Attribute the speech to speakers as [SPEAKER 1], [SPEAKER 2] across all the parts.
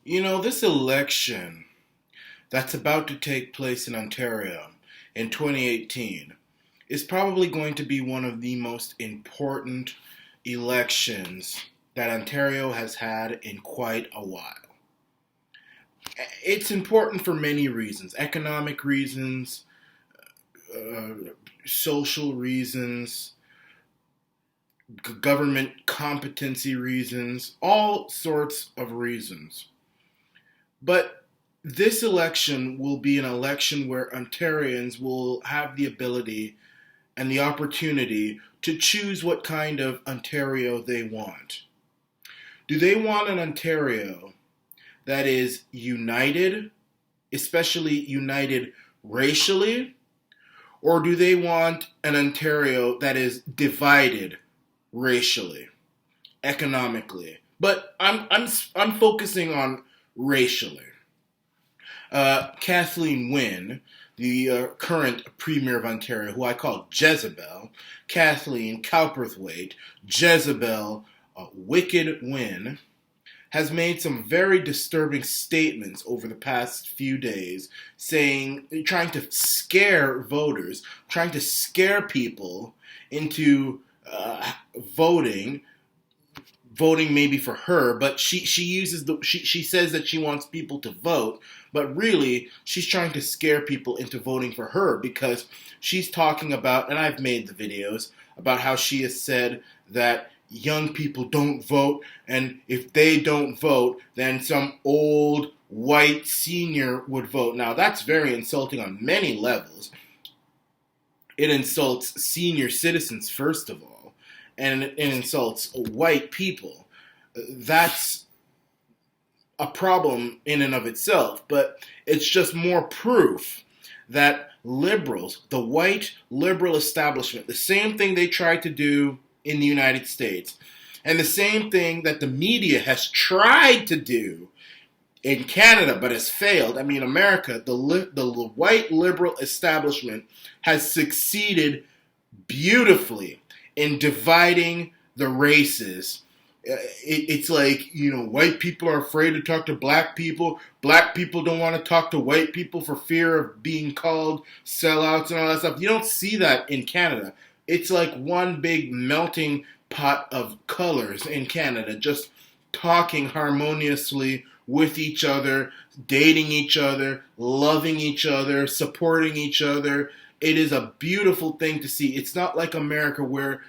[SPEAKER 1] This election that's about to take place in Ontario in 2018 is probably going to be one of the most important elections that Ontario has had in quite a while. It's important for many reasons: economic reasons, uh, social reasons, government competency reasons, all sorts of reasons. But this election will be an election where Ontarians will have the ability and the opportunity to choose what kind of Ontario they want. Do they want an Ontario that is united, especially united racially, or do they want an Ontario that is divided racially, economically? But I'm focusing on racially. Kathleen Wynne, the current Premier of Ontario, who I call Jezebel, Kathleen Cowperthwaite, Jezebel, Wicked Wynne, has made some very disturbing statements over the past few days, trying to scare voters, trying to scare people into voting maybe for her, but she says that she wants people to vote, but really she's trying to scare people into voting for her because she's talking about, and I've made the videos about how she has said that young people don't vote, and if they don't vote, then some old white senior would vote. Now that's very insulting on many levels. It insults senior citizens, first of all, and it insults white people. That's a problem in and of itself, but it's just more proof that liberals, the white liberal establishment, the same thing they tried to do in the United States, and the same thing that the media has tried to do in Canada but has failed. I mean, America, the white liberal establishment has succeeded beautifully in dividing the races. It's like, white people are afraid to talk to black people don't want to talk to white people for fear of being called sellouts and all that stuff. You don't see that in Canada. It's like one big melting pot of colors in Canada, just talking harmoniously with each other, dating each other, loving each other, supporting each other. It is a beautiful thing to see. It's not like America where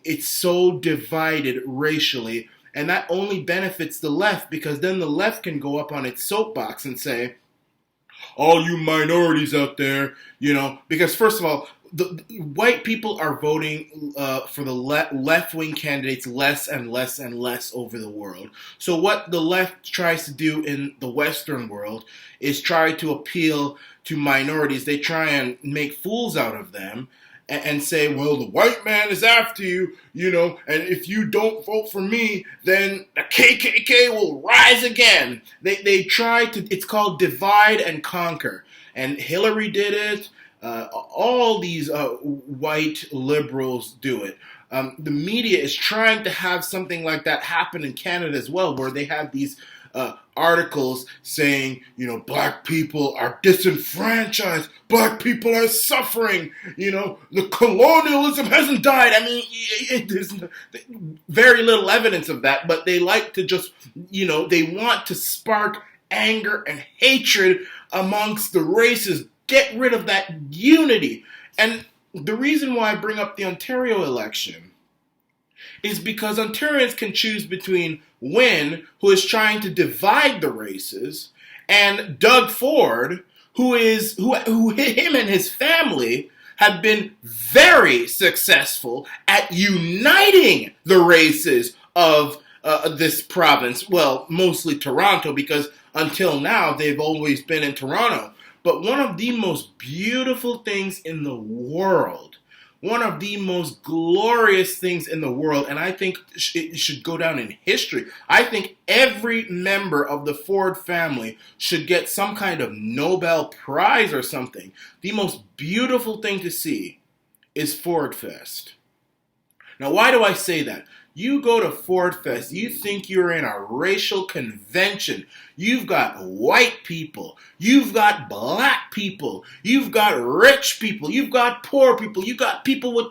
[SPEAKER 1] it's so divided racially, and that only benefits the left, because then the left can go up on its soapbox and say, all you minorities out there, because first of all, the white people are voting for the left-wing candidates less and less and less over the world. So what the left tries to do in the Western world is try to appeal to minorities. They try and make fools out of them and say, well, the white man is after you, and if you don't vote for me, then the KKK will rise again. They try to, it's called divide and conquer. And Hillary did it. All these white liberals do it. The media is trying to have something like that happen in Canada as well, where they have these articles saying, black people are disenfranchised, black people are suffering, the colonialism hasn't died. I mean, there's very little evidence of that, but they like to just, they want to spark anger and hatred amongst the races. Get rid of that unity. And the reason why I bring up the Ontario election is because Ontarians can choose between Wynne, who is trying to divide the races, and Doug Ford, who him and his family have been very successful at uniting the races of this province. Well, mostly Toronto, because until now they've always been in Toronto. But one of the most beautiful things in the world, one of the most glorious things in the world, and I think it should go down in history. I think every member of the Ford family should get some kind of Nobel Prize or something. The most beautiful thing to see is Ford Fest. Now, why do I say that? You go to Ford Fest, you think you're in a racial convention. You've got white people, you've got black people, you've got rich people, you've got poor people, you've got people with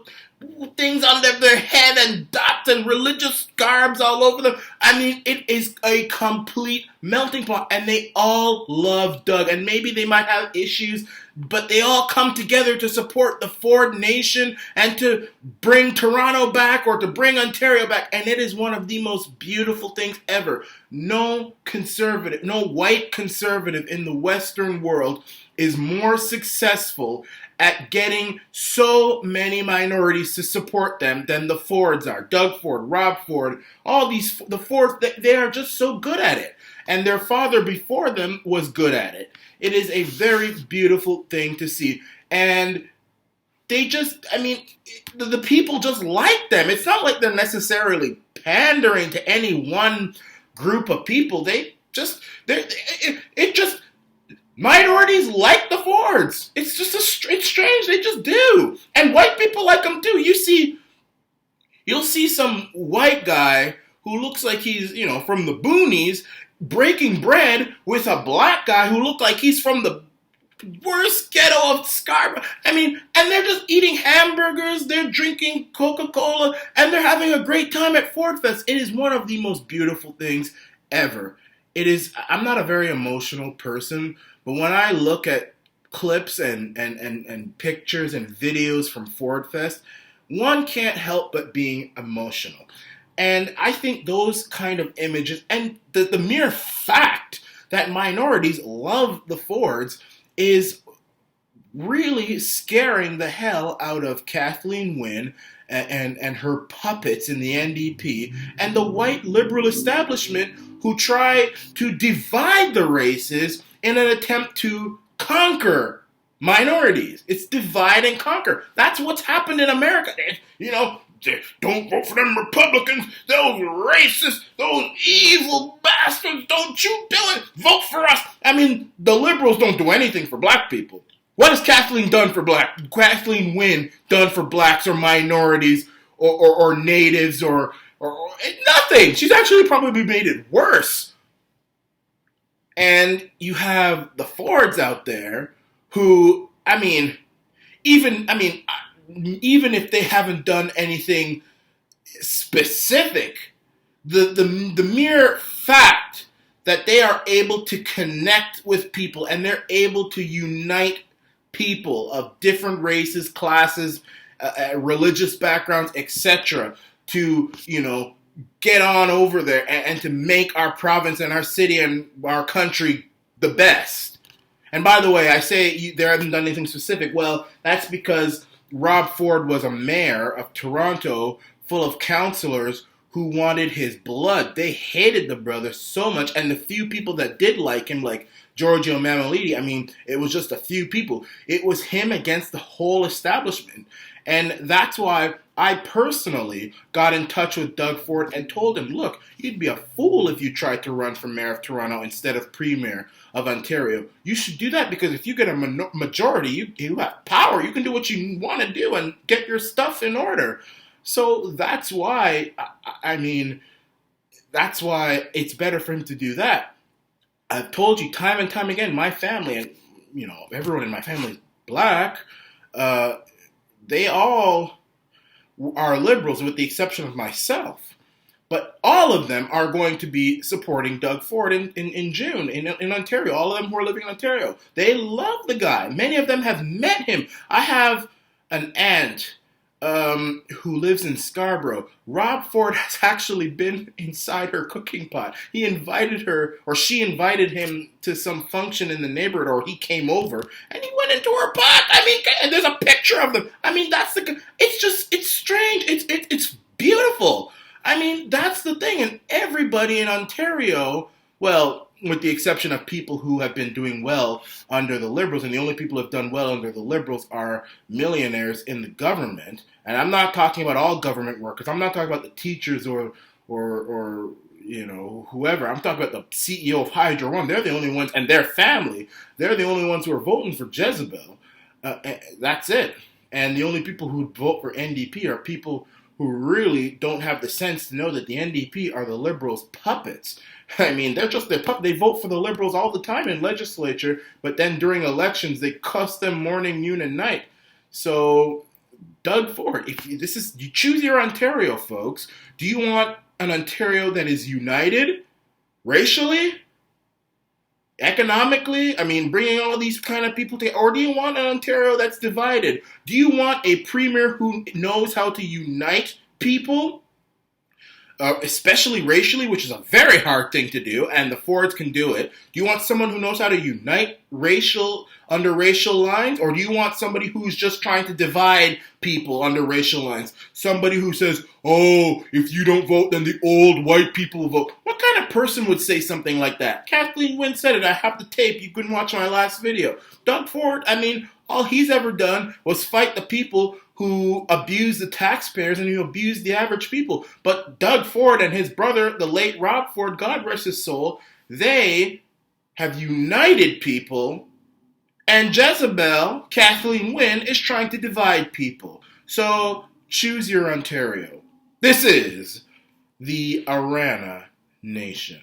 [SPEAKER 1] things under their head and dots and religious garbs all over them. I mean, it is a complete melting pot, and they all love Doug. And maybe they might have issues, but they all come together to support the Ford Nation and to bring Toronto back or to bring Ontario back. And it is one of the most beautiful things ever. No conservative, no white conservative in the Western world is more successful at getting so many minorities to support them than the Fords are. Doug Ford, Rob Ford, all these, the Fords, they are just so good at it. And their father before them was good at it. It is a very beautiful thing to see. And they just, I mean, the people just like them. It's not like they're necessarily pandering to any one group of people. Minorities like the Fords. It's just it's strange. They just do. And white people like them too. You'll see some white guy who looks like he's, from the boonies breaking bread with a black guy who looked like he's from the worst ghetto of Scarborough. I mean, and they're just eating hamburgers, they're drinking Coca-Cola, and they're having a great time at Ford Fest. It is one of the most beautiful things ever. I'm not a very emotional person, but when I look at clips and pictures and videos from Ford Fest, one can't help but being emotional. And I think those kind of images, and the mere fact that minorities love the Fords is really scaring the hell out of Kathleen Wynne and her puppets in the NDP and the white liberal establishment who try to divide the races in an attempt to conquer minorities. It's divide and conquer. That's what's happened in America. Don't vote for them Republicans, those racists, those evil bastards. Don't you do it. Vote for us. I mean, the liberals don't do anything for black people. What has Kathleen Wynne done for blacks or minorities or natives or nothing? She's actually probably made it worse. And you have the Fords out there who, even if they haven't done anything specific, the mere fact that they are able to connect with people and they're able to unite people of different races, classes, religious backgrounds, etc., to, get on over there and to make our province and our city and our country the best. And by the way, I say they haven't done anything specific. Well, that's because Rob Ford was a mayor of Toronto full of councillors who wanted his blood. They hated the brother so much, and the few people that did like him, like Giorgio Mammoliti, it was just a few people. It was him against the whole establishment. And that's why I personally got in touch with Doug Ford and told him, look, you'd be a fool if you tried to run for mayor of Toronto instead of premier of Ontario. You should do that because if you get a majority, you have power. You can do what you want to do and get your stuff in order. So that's why, that's why it's better for him to do that. I've told you time and time again, my family, and everyone in my family is black, they all are liberals with the exception of myself. But all of them are going to be supporting Doug Ford in June in Ontario. All of them who are living in Ontario. They love the guy. Many of them have met him. I have an aunt who lives in Scarborough. Rob Ford has actually been inside her cooking pot. He invited her, or she invited him to some function in the neighborhood, or he came over, and he went into her pot. And there's a picture of them. It's strange. It's beautiful. That's the thing. And everybody in Ontario, well, with the exception of people who have been doing well under the Liberals, and the only people who have done well under the Liberals are millionaires in the government. And I'm not talking about all government workers. I'm not talking about the teachers or whoever. I'm talking about the CEO of Hydro One. They're the only ones, and their family. They're the only ones who are voting for Jezebel. That's it. And the only people who vote for NDP are people who really don't have the sense to know that the NDP are the Liberals' puppets. I mean, they're just their puppet. They vote for the Liberals all the time in legislature, but then during elections, they cuss them morning, noon, and night. So, Doug Ford, you choose your Ontario, folks. Do you want an Ontario that is united racially, economically? I mean, bringing all these kind of people together, or do you want an Ontario that's divided? Do you want a premier who knows how to unite people, especially racially, which is a very hard thing to do, and the Fords can do it? Do you want someone who knows how to unite under racial lines, or do you want somebody who's just trying to divide people under racial lines? Somebody who says, oh, if you don't vote, then the old white people will vote. What kind of person would say something like that? Kathleen Wynne said it. I have the tape. You can watch my last video. Doug Ford, I mean, all he's ever done was fight the people who abuse the taxpayers and who abuse the average people. But Doug Ford and his brother, the late Rob Ford, God rest his soul, they have united people, and Jezebel, Kathleen Wynne, is trying to divide people. So choose your Ontario. This is the Arana Nation.